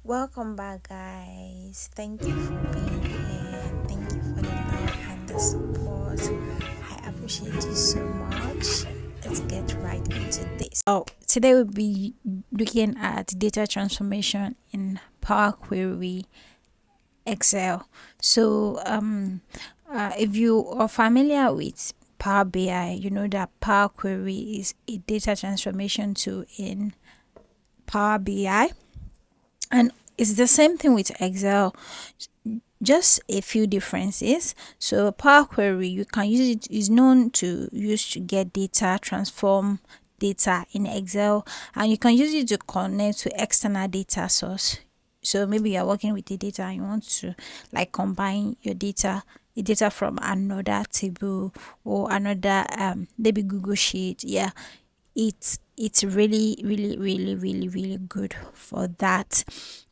Welcome back, guys. Thank you for being here. Thank you for the love and the support. I appreciate you so much. Let's get right into this. Today we'll be looking at data transformation in Power Query Excel. If you are familiar with Power BI, you know that Power Query is a data transformation tool in Power BI, and it's the same thing with Excel, just a few differences. So Power Query, you can use it, is known to use to get data, transform data in Excel, and you can use it to connect to external data source. So maybe you're working with the data and you want to like combine your data, the data from another table or another maybe Google Sheet. Yeah, it's really good for that.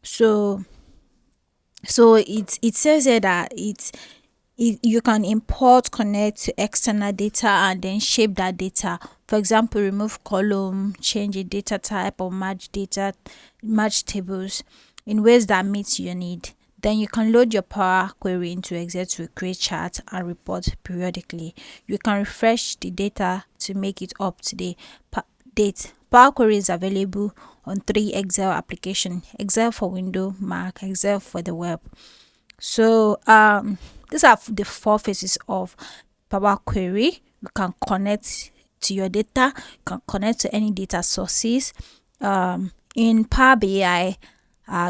So it says here that you can import, connect to external data, and then shape that data. For example, remove column, change a data type, or match tables in ways that meets your need. Then you can load your Power Query into Excel to create charts and report periodically. You can refresh the data to make it up to date. Power Query is available on 3 Excel applications: Excel for Windows, Mac, Excel for the web. So these are the 4 phases of Power Query. You can connect to your data, you can connect to any data sources. In Power BI,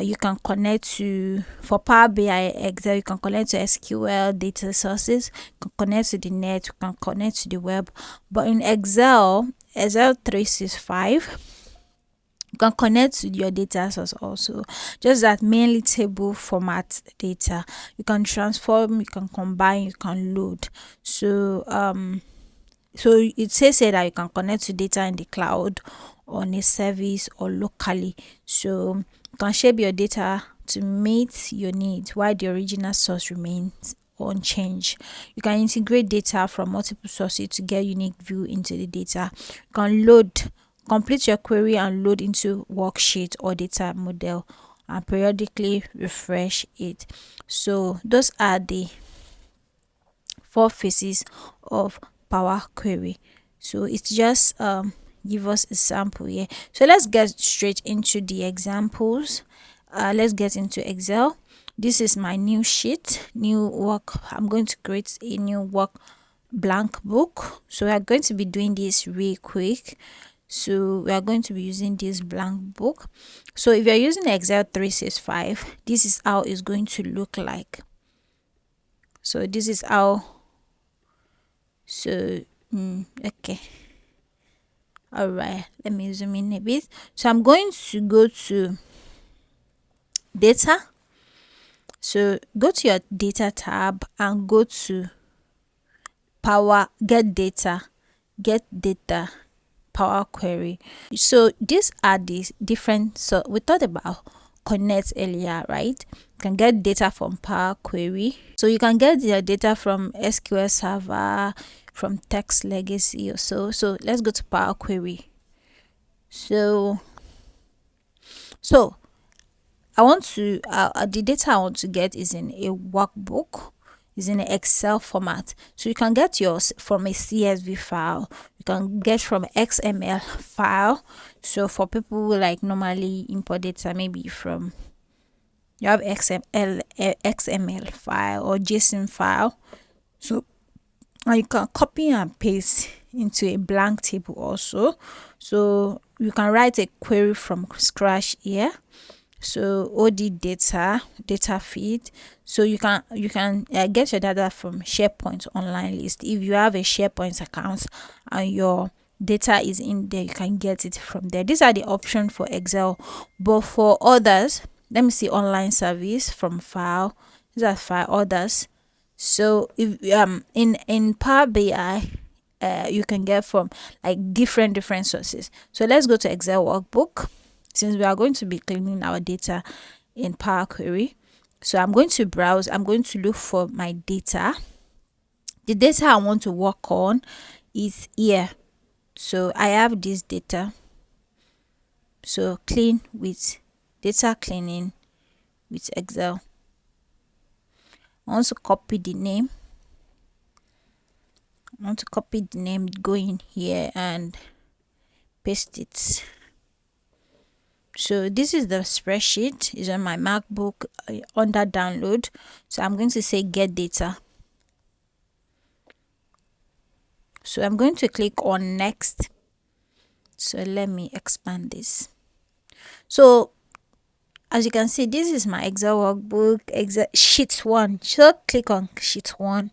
you can connect to, for Power BI Excel, you can connect to SQL data sources, you can connect to the net, you can connect to the web. But in Excel 365, you can connect to your data source also, just that mainly table format data. You can transform, you can combine, you can load. So it says here that you can connect to data in the cloud, on a service, or locally. So you can shape your data to meet your needs while the original source remains unchanged. You can integrate data from multiple sources to get unique view into the data. You can complete your query and load into worksheet or data model, and periodically refresh it. So those are the 4 phases of Power Query. So it's just give us a sample here. So let's get straight into the examples. Let's get into Excel. This is my new sheet, new work. I'm going to create a new work blank book. So we are going to be doing this real quick. So we are going to be using this blank book. So if you're using Excel 365, this is how it's going to look like. So this is how. So okay, all right, let me zoom in a bit. So I'm going to go to data. So go to your data tab and go to get data Power Query. So these are the different, so we thought about connect earlier, right? You can get data from Power Query. So you can get your data from SQL Server, from Text Legacy or so. So let's go to Power Query. So I want to the data I want to get is in a workbook, is in an Excel format. So you can get yours from a CSV file, you can get from XML file. So for people who like normally import data, maybe from you have XML file or JSON file. So and you can copy and paste into a blank table also. So you can write a query from scratch here. So OD data feed. So you can get your data from SharePoint online list. If you have a SharePoint account and your data is in there, you can get it from there. These are the options for Excel, but for others, let me see, online service from file. These are file others. So if in Power BI, you can get from like different sources. So let's go to Excel workbook, since we are going to be cleaning our data in Power Query. So I'm going to browse, I'm going to look for my data. The data I want to work on is here. So I have this data. So clean with data cleaning. with Excel. I want to copy the name. Go in here and paste it. So this is the spreadsheet. It's on my MacBook under download. So I'm going to say get data. So I'm going to click on next. So let me expand this. So as you can see, this is my Excel workbook, Excel sheet 1. So click on sheet 1.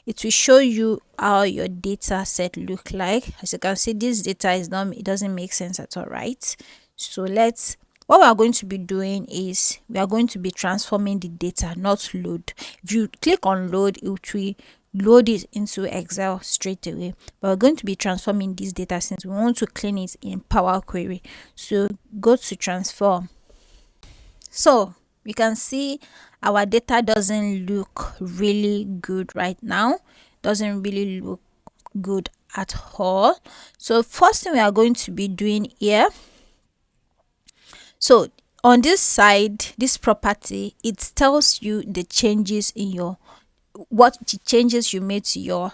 It will show you how your data set look like. As you can see, this data is not, it doesn't make sense at all, right? So what we are going to be doing is we are going to be transforming the data, not load. If you click on load, it will load it into Excel straight away. But we're going to be transforming this data since we want to clean it in Powerquery. So go to transform. So we can see our data doesn't look really good right now. Doesn't really look good at all. So first thing we are going to be doing here, so on this side, this property, it tells you the changes in your, what the changes you made to your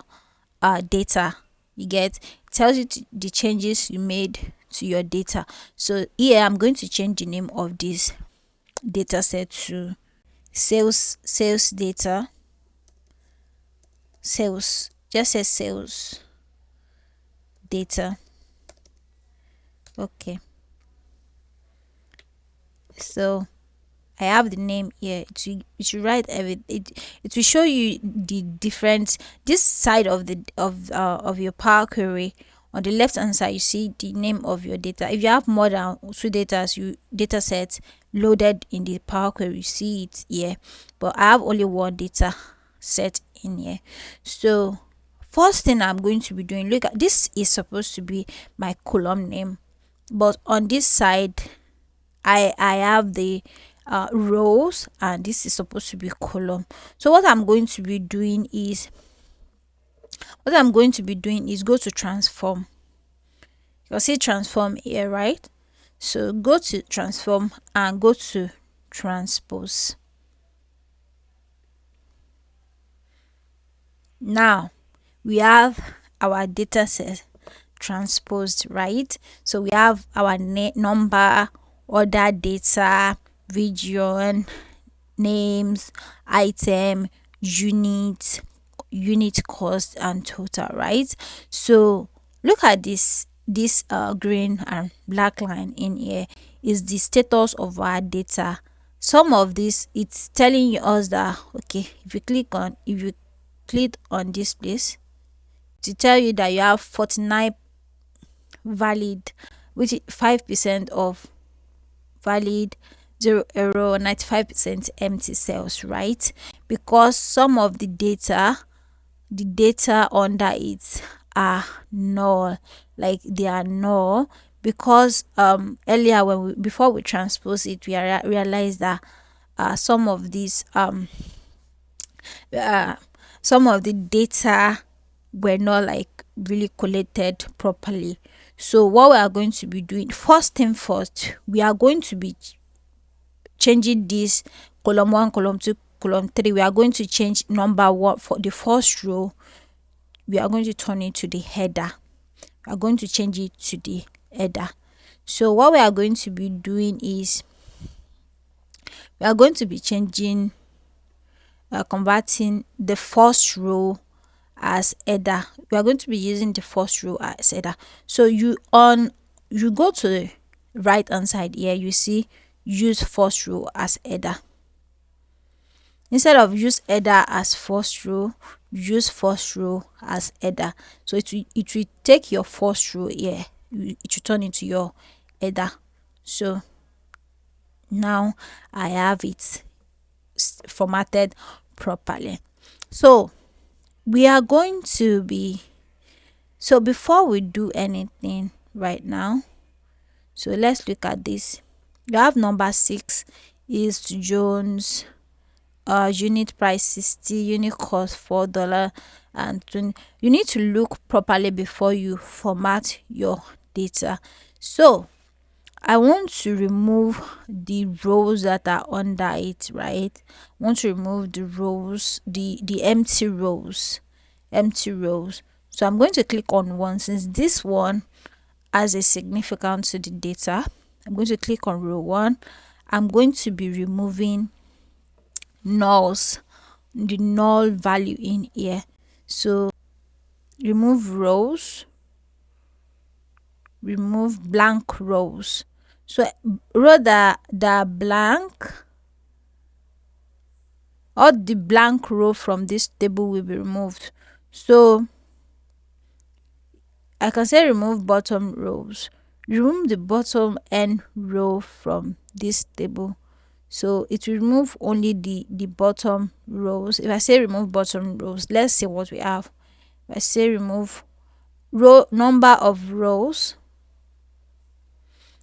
data. You get, it tells you the changes you made to your data. So here I'm going to change the name of this data set to sales data. Sales, just say sales data. Okay, so I have the name here. It should write it will show you the different, this side of the of your Power Query. On the left hand side, you see the name of your data. If you have more than two data sets loaded in the Power Query, you see it here. But I have only one data set in here. So first thing I'm going to be doing, look at this, is supposed to be my column name, but on this side I have the rows, and this is supposed to be column. So what I'm going to be doing is go to transform. You'll see transform here, right? So go to transform and go to transpose. Now we have our data set transposed, right? So we have our number, other data, region, names, item, unit cost, and total, right? So look at this green and black line in here is the status of our data. Some of this, it's telling us that, okay, if you click on this place, to tell you that you have 49 valid, which is 5% of valid, 0 error, 95% empty cells, right? Because some of the data under it are null, like they are null, because earlier before we transpose it, we realized that some of these some of the data were not like really collected properly. So what we are going to be doing, first thing first, we are going to be changing this column 1, column 2, column 3. We are going to change number 1 for the first row. We are going to turn it to the header. We are going to change it to the header. So what we are going to be doing is we are going to be changing converting the first row as header. We are going to be using the first row as header. So you go to the right hand side here, you see use first row as header. Instead of use header as first row, use first row as header. So it will take your first row here, it will turn into your header. So now I have it formatted properly. So we are going to be, so before we do anything right now, so let's look at this. You have number 6 is Jones, unit price 60, unit cost $4 and 20. You need to look properly before you format your data. So I want to remove the rows that are under it, right? I want to remove the rows, the empty rows. So I'm going to click on one. Since this one has a significance to the data, I'm going to click on row 1. I'm going to be removing nulls, the null value in here. So remove rows, remove blank rows. So row that blank, all the blank row from this table will be removed. So I can say remove bottom rows. Remove the bottom n row from this table. So it will remove only the bottom rows. If I say remove bottom rows, let's see what we have. If I say remove row number of rows,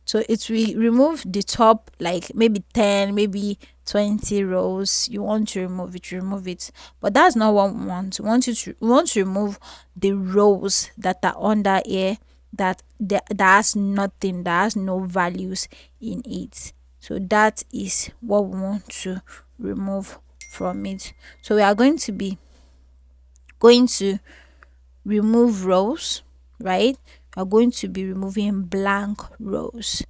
so it will remove the top, like maybe 10, maybe 20 rows you want to remove it, remove it. But that's not what we want. We want to remove the rows that are under here, that has nothing, that has no values in it. So that is what we want to remove from it. So we are going to remove rows, right? We are going to be removing blank rows.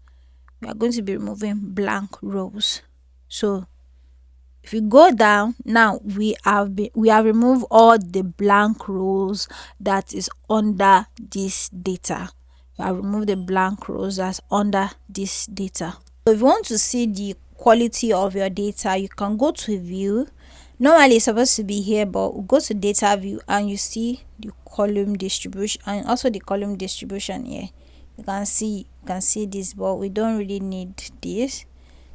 We are going to be removing blank rows. So if you go down now, we have removed all the blank rows that is under this data. We have removed the blank rows that's under this data. So if you want to see the quality of your data, you can go to view. Normally it's supposed to be here, but we'll go to data view and you see the column distribution and also the column distribution here. You can see this, but we don't really need this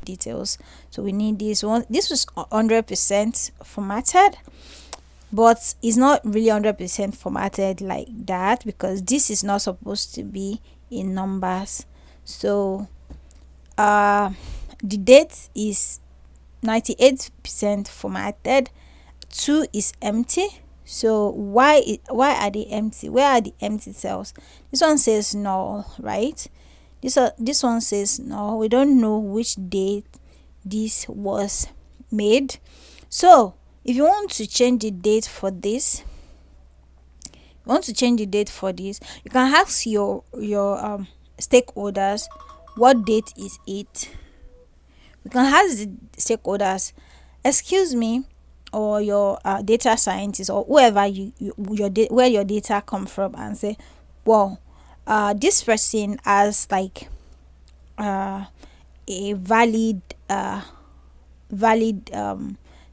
details. So we need this one. This was 100% formatted, but it's not really 100% formatted like that, because this is not supposed to be in numbers. So the date is 98% formatted, 2 is empty. So why are they empty? Where are the empty cells? This one says null, right? This one says null. We don't know which date this was made. So if you want to change the date for this, you can ask your stakeholders, what date is it? You can ask the stakeholders, excuse me, or your data scientist, or whoever where your data come from, and say, well, this person has like a valid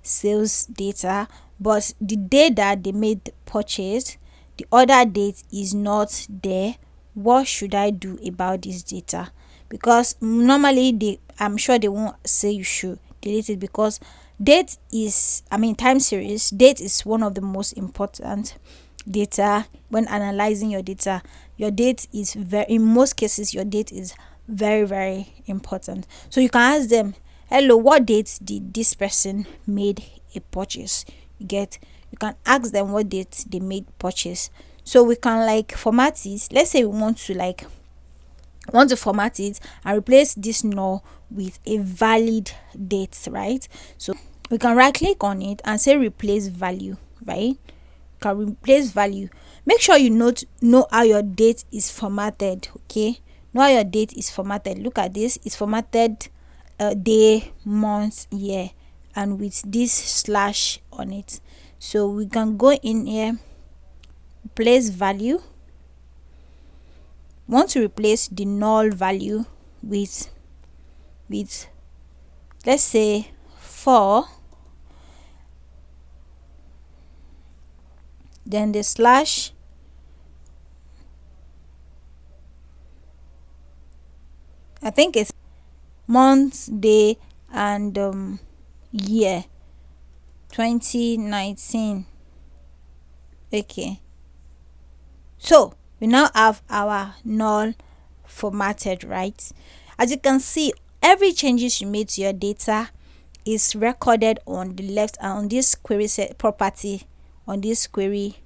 sales data, but the day that they made the purchase, the other date is not there. What should I do about this data? Because normally I'm sure they won't say you should delete it, because time series date is one of the most important data when analyzing your data. Your date is in most cases your date is very, very important. So you can ask them, hello, what date did this person made a purchase? You can ask them what date they made purchase. So we can like format it. Let's say we want to format it and replace this null with a valid date, right? So we can right click on it and say replace value, right? Can replace value. Make sure you know how your date is formatted. Okay, know how your date is formatted. Look at this, it's formatted day, month, year, and with this slash on it. So we can go in here, replace value. Want to replace the null value with let's say 4, then the slash, I think it's month, day, and year 2019. Okay, so we now have our null formatted, right? As you can see, every changes you made to your data is recorded on the left and on this query set property, on this query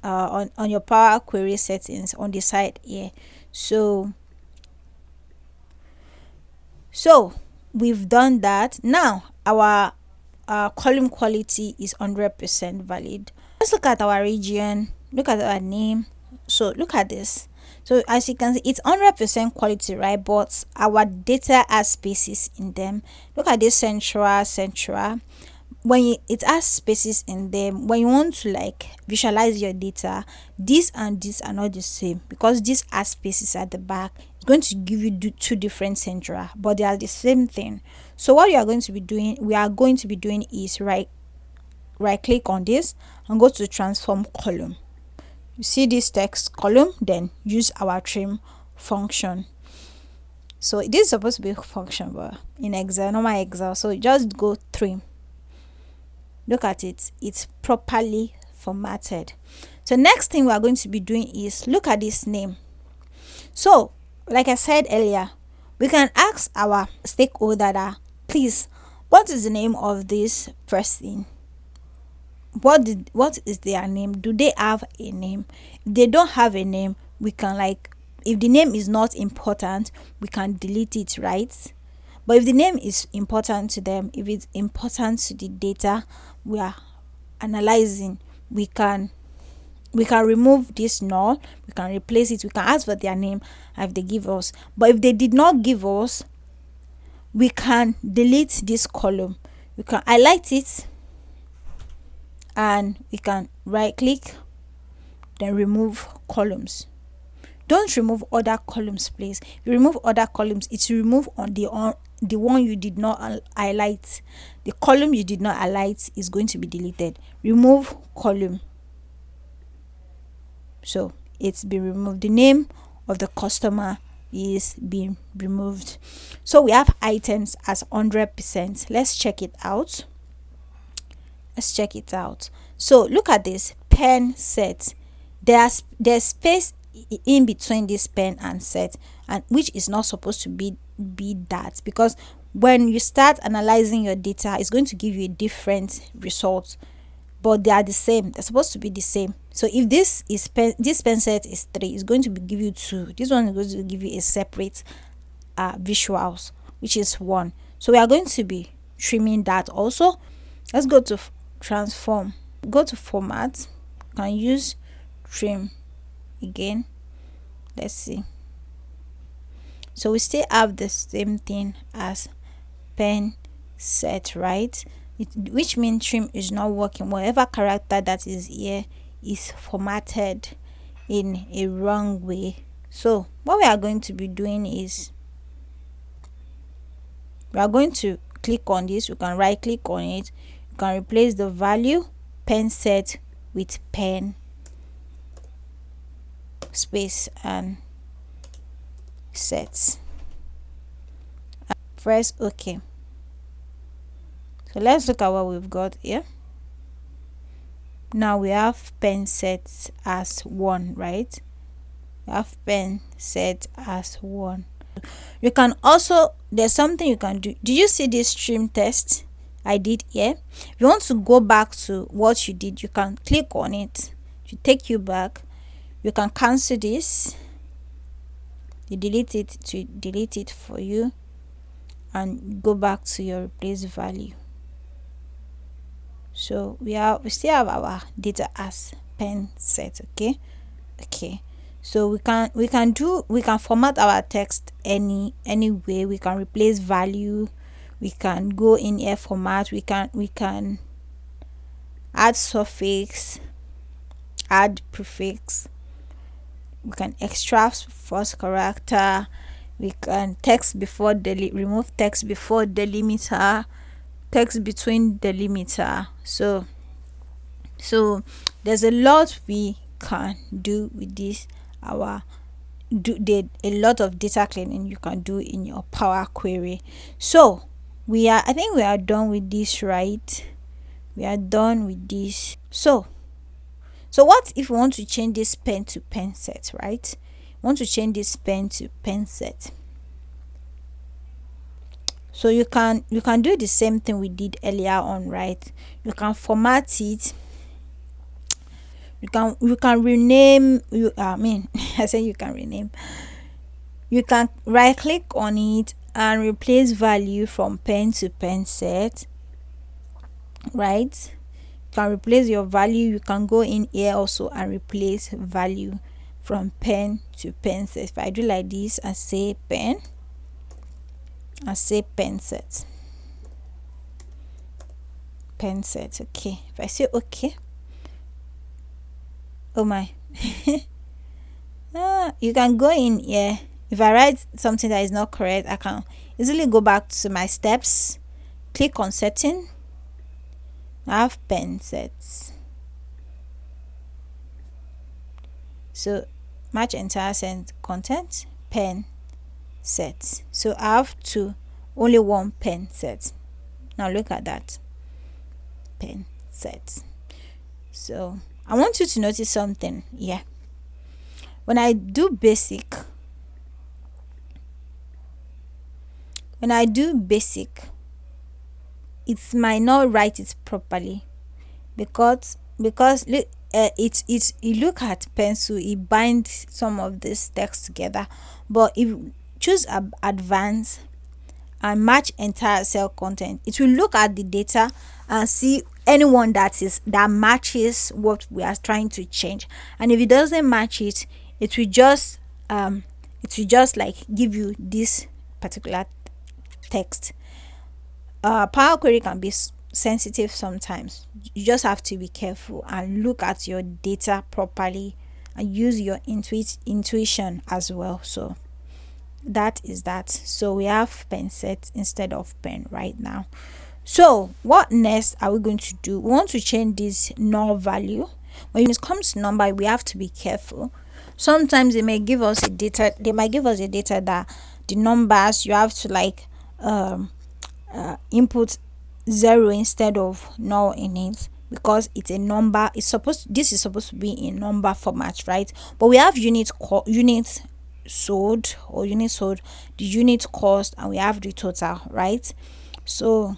on your Power Query settings on the side here. So So we've done that. Now our column quality is 100% valid. Let's look at our region, look at our name. So look at this. So as you can see, it's 100% quality, right? But our data has spaces in them. Look at this central. When it has spaces in them, when you want to like visualize your data, this and this are not the same, because this has spaces at the back. It's going to give you two different centra, but they are the same thing. So what we are going to be doing is right click on this and go to transform column. You see this text column, then use our trim function. So this is supposed to be a function, but in Excel, normal Excel, so just go trim. Look at it, it's properly formatted. So next thing we are going to be doing is look at this name. So like I said earlier, we can ask our stakeholder that, please, what is the name of this person? What is their name? Do they have a name? If they don't have a name, we can like, if the name is not important, we can delete it, right? But if the name is important to them, if it's important to the data we are analyzing, we can remove this null, we can replace it, we can ask for their name if they give us. But if they did not give us, we can delete this column. We can highlight it and we can right click, then remove columns. Don't remove other columns, please. If you remove other columns, it will remove on the one you did not highlight. The column you did not highlight is going to be deleted. Remove column. So it's been removed. The name of the customer is being removed. So we have items as 100%. Let's check it out. So look at this pen set. There's space in between this pen and set, and which is not supposed to be that, because when you start analyzing your data, it's going to give you a different result, but they are the same. They're supposed to be the same. So if this pen set is 3, it's going to give you 2. This one is going to give you a separate visuals, which is 1. So we are going to be trimming that also. Let's go to transform, go to format, you can use trim again. Let's see. So we still have the same thing as pen set, right? Which means trim is not working. Whatever character that is here is formatted in a wrong way. So what we are going to be doing is we are going to click on this. You can right click on it, you can replace the value pen set with pen space and sets. Press OK. So let's look at what we've got here. Now we have pen set as 1, right? We have pen set as 1. You can also, there's something you can do. Do you see this trim test I did here? If you want to go back to what you did, you can click on it to take you back. You can cancel this, you delete it to delete it for you, and go back to your replace value. So we still have our data as pen set. Okay, so we can format our text any way. We can replace value, we can go in here format, we can add suffix, add prefix, we can extract first character, we can text before remove text before delimiter, text between delimiter. So there's a lot we can do with this. A lot of data cleaning you can do in your Power Query. So I think we are done with this, right? We are done with this. So what if we want to change this pen to pen set, right? Want to change this pen to pen set. So you can do the same thing we did earlier on, right? You can format it. You can rename. I say you can rename. You can right click on it and replace value from pen to pen set, right? You can replace your value. You can go in here also and replace value from pen to pen set. If I do like this and say pen, and say pen set, okay. If I say okay, oh my, you can go in here. If I write something that is not correct, I can easily go back to my steps, click on setting, I have pen sets. So match entire set content, pen set. So I have only one pen set. Now look at that, pen set. So I want you to notice something here. When I do basic, it might not write it properly because you look at pencil, it binds some of this text together. But if you choose advanced and match entire cell content, it will look at the data and see anyone that matches what we are trying to change. And if it doesn't match it, it will just like give you this particular text. Powerquery can be sensitive sometimes. You just have to be careful and look at your data properly and use your intuition as well. So that is that. So we have pen set instead of pen right now. So what next are we going to do? We want to change this null value. When it comes to number, we have to be careful. Sometimes they might give us a data that the numbers you have to like input 0 instead of null in it, because it's a number. This is supposed to be in number format, right? But we have unit sold, the unit cost, and we have the total, right? So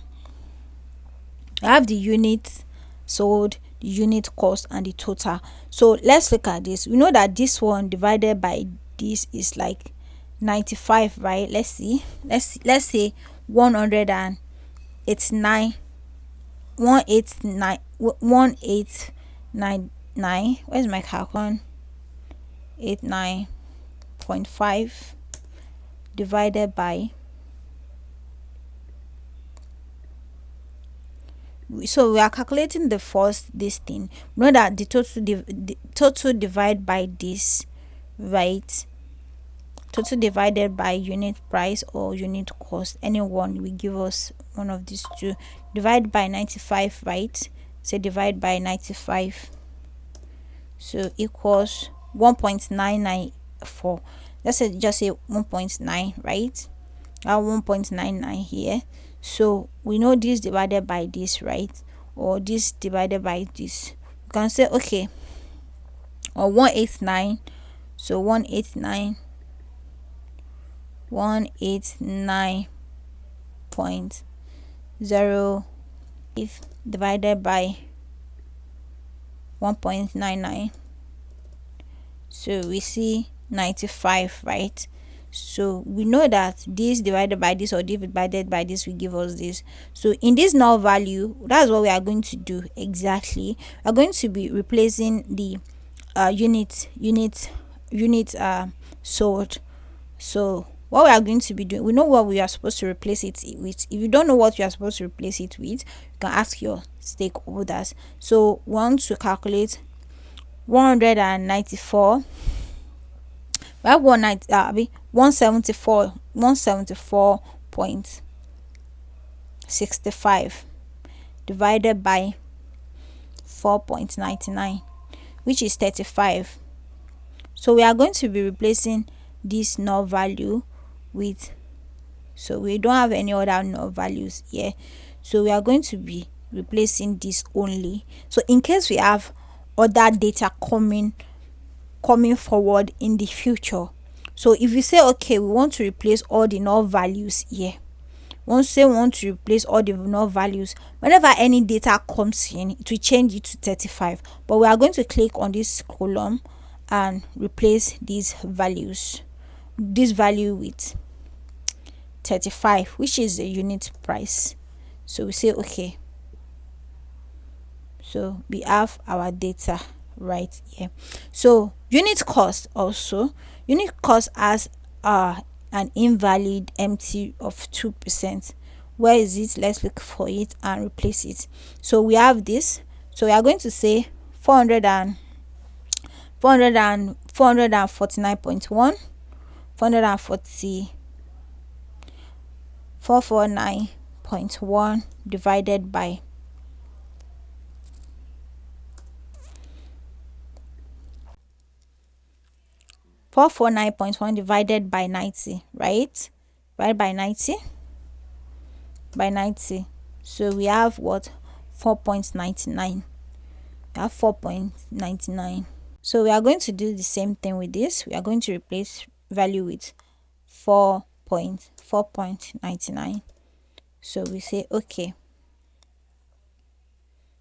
I have the unit sold, the unit cost, and the total. So let's look at this. We know that this one divided by this is like 95, right? Let's say 189 1899. Where's my calculator? 89.5 divided by, so we are calculating the first this thing. We know that the total divided by this, right? Total divided by unit price or unit cost, anyone will give us one of these two. Divide by 95, right? So divide by 95, so equals 1.994. Let's say just say 1.9, right? 1.99 here. So we know this divided by this, right? Or this divided by this. You can say okay, or 189. So 189.0 divided by 1.99. So we see 95, right? So we know that this divided by this or divided by this will give us this. So in this null value, that's what we are going to do exactly. We're going to be replacing the unit sold. So what we are going to be doing, we know what we are supposed to replace it with. If you don't know what you are supposed to replace it with, you can ask your stakeholders. So we want to calculate 194. We have 174.65 divided by 4.99, which is 35. So we are going to be replacing this null value with, so we don't have any other null values here, so we are going to be replacing this only. So in case we have other data coming forward in the future, so if you say okay, we want to replace all the null values here, once we want to replace all the null values, whenever any data comes in, it will change it to 35. But we are going to click on this column and replace these values, this value with 35, which is the unit price. So we say okay. So we have our data right here. So unit cost also, unit cost has an invalid empty of 2%. Where is it? Let's look for it and replace it. So we have this. So we are going to say 449.1, 449.1 divided by 449.1 divided by 90, right? Divided by 90. So we have what? 4.99. We have 4.99. So we are going to do the same thing with this. We are going to replace value with 4.99. So we say okay.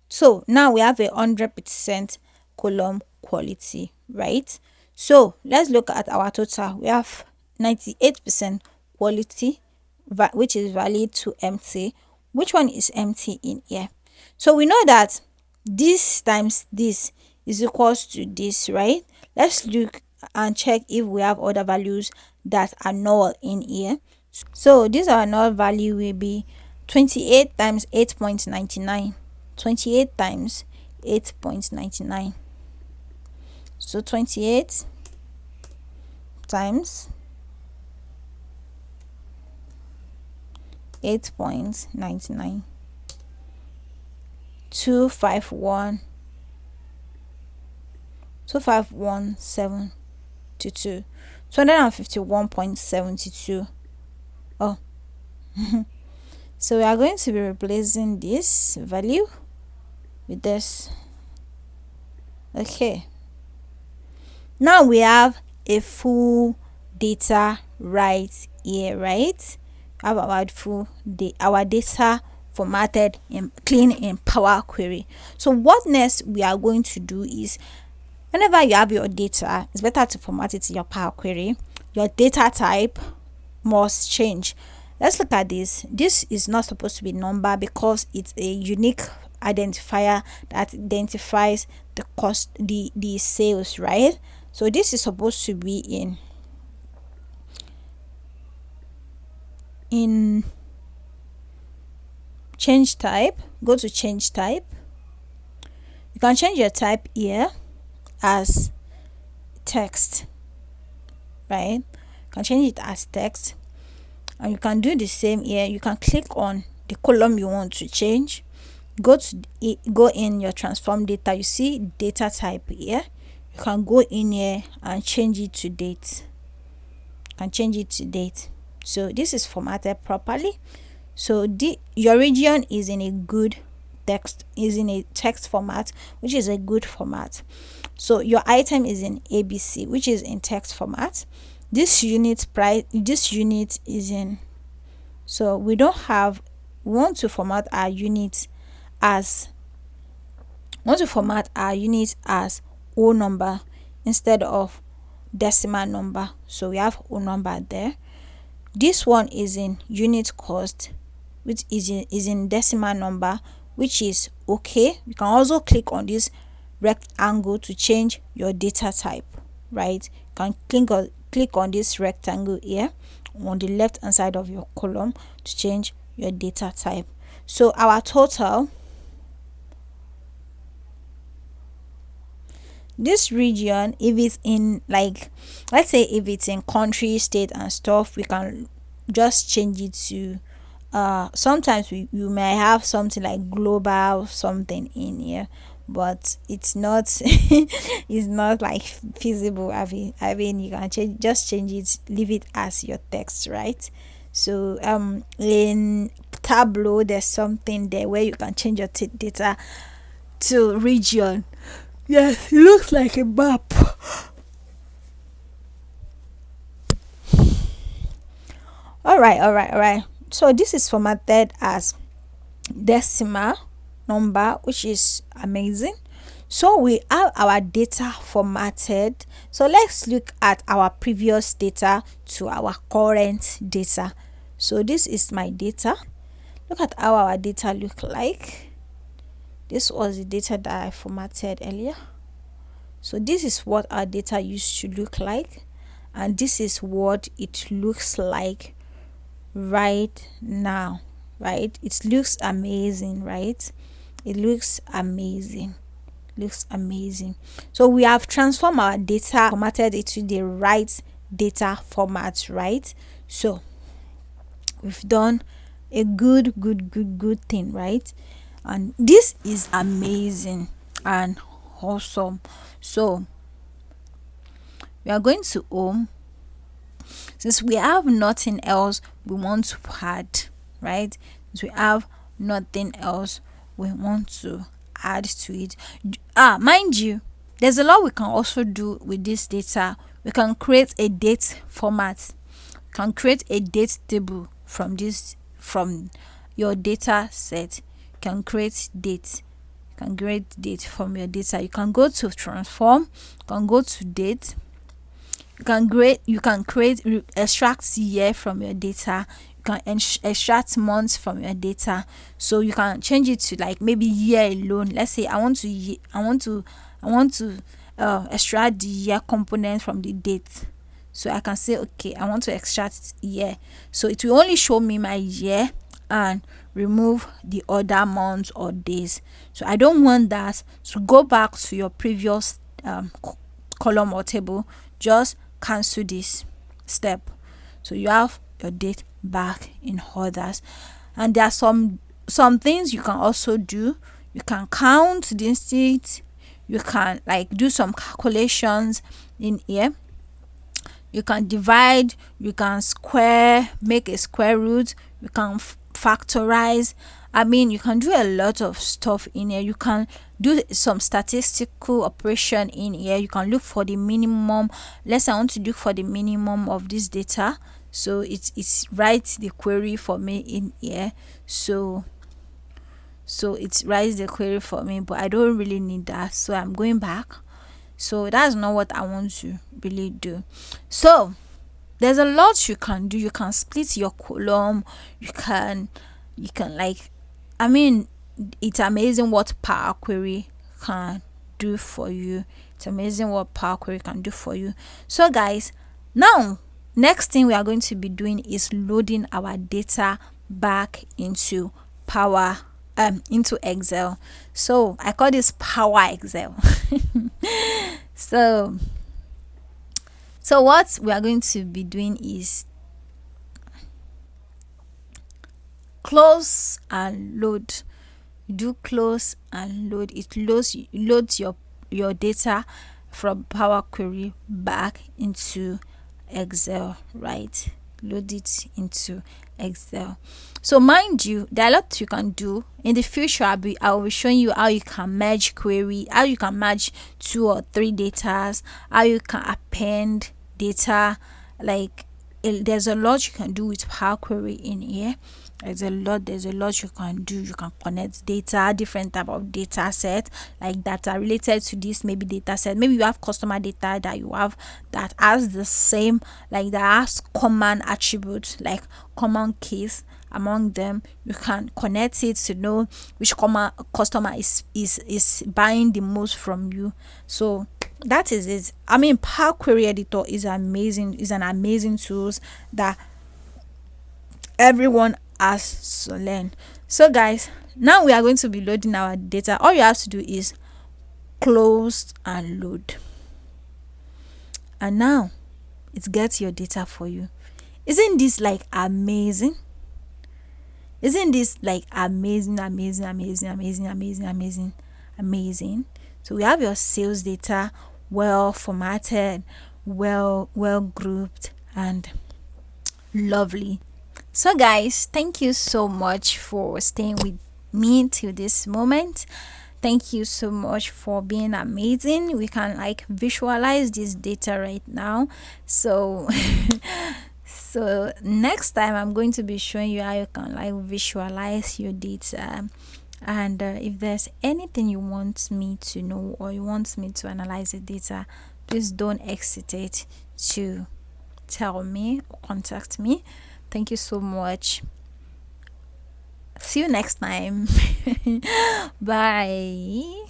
So now we have 100% column quality, right? So let's look at our total. We have 98% quality, which is valid to empty. Which one is empty in here? So we know that this times this is equals to this, right? Let's look and check if we have other values that are null in here. So this our null value will be 28 times 8.99. 28 times 8.99. So 28 times 8.99, 251.72, 251.72. Oh, so we are going to be replacing this value with this. Okay, now we have a full data right here, right? Have our our data formatted in clean in Powerquery. So what next we are going to do is, whenever you have your data, it's better to format it in your Powerquery. Your data type must change. Let's look at this. This is not supposed to be number because it's a unique identifier that identifies the cost, the sales, right? So this is supposed to be in change type. Go to change type. You can change your type here as text, right? You can change it as text, and you can do the same here. You can click on the column you want to change, go in your transform data. You see data type here. You can go in here and change it to date. So this is formatted properly. So your region is in a good text, is in a text format, which is a good format. So your item is in ABC, which is in text format. This unit price, this unit is in, so we want to format our unit as whole number instead of decimal number. So we have whole number there. This one is in unit cost, which is in decimal number, which is okay. You can also click on this rectangle to change your data type, right? You can click on this rectangle here on the left hand side of your column to change your data type. So our total, this region, if it's in, like, let's say if it's in country, state and stuff, we can just change it to sometimes you may have something like global something in here, but it's not it's not like feasible. I mean you can just change it, leave it as your text, right? So in Tableau there's something there where you can change your data to region. Yes, it looks like a map. All right. So this is formatted as decimal number, which is amazing. So we have our data formatted. So let's look at our previous data to our current data. So this is my data. Look at how our data look like. This was the data that I formatted earlier. So this is what our data used to look like, and this is what it looks like right now. Right, it looks amazing, right? It looks amazing, so we have transformed our data, formatted it to the right data format, right? So we've done a good thing, right? And this is amazing and awesome. So we are going to home. Since we have nothing else we want to add, right? Since we have nothing else we want to add to it. Mind you, there's a lot we can also do with this data. We can create a date format. We can create a date table from your data set. You can create date. You can create date from your data. You can go to transform. You can go to date. You can extract year from your data. You can extract months from your data. So you can change it to like maybe year alone. Let's say I want to extract the year component from the date. So I can say, okay, I want to extract year. So it will only show me my year and remove the other months or days. So I don't want that. So go back to your previous column or table. Just cancel this step, so you have your date back in orders. And there are some things you can also do. You can count the instant. You can like do some calculations in here. You can divide, you can square, make a square root, you can factorize. I mean, you can do a lot of stuff in here. You can do some statistical operation in here. You can look for the minimum. Let's say I want to look for the minimum of this data. So it's writes the query for me in here. So it writes the query for me, but I don't really need that. So I'm going back. So that's not what I want to really do. So there's a lot you can do. You can split your column. You can like, I mean, it's amazing what Powerquery can do for you. It's amazing what Powerquery can do for you. So guys, now next thing we are going to be doing is loading our data back into into Excel. So I call this Power Excel. so what we are going to be doing is close and load. Do close and load. It loads your data from Powerquery back into Excel, right? Load it into Excel. So mind you, there are a lot you can do. In the future, I will be showing you how you can merge query, how you can merge 2 or 3 datas, how you can append data. Like there's a lot you can do with Powerquery in here. There's a lot you can do. You can connect data, different type of data set, like that are related to this maybe data set. Maybe you have customer data that you have that has the same, like that has common attributes, like common case among them. You can connect it to know which customer is buying the most from you. So that is it. I mean, Powerquery editor is amazing. Is an amazing tools that everyone has to learn. So guys, now we are going to be loading our data. All you have to do is close and load, and now it gets your data for you. Isn't this like amazing? Isn't this like amazing? So we have your sales data well formatted, well grouped, and lovely. So guys, thank you so much for staying with me till this moment. Thank you so much for being amazing. We can like visualize this data right now. So so next time I'm going to be showing you how you can like visualize your data. And if there's anything you want me to know or you want me to analyze the data, please don't hesitate to tell me or contact me. Thank you so much. See you next time. Bye.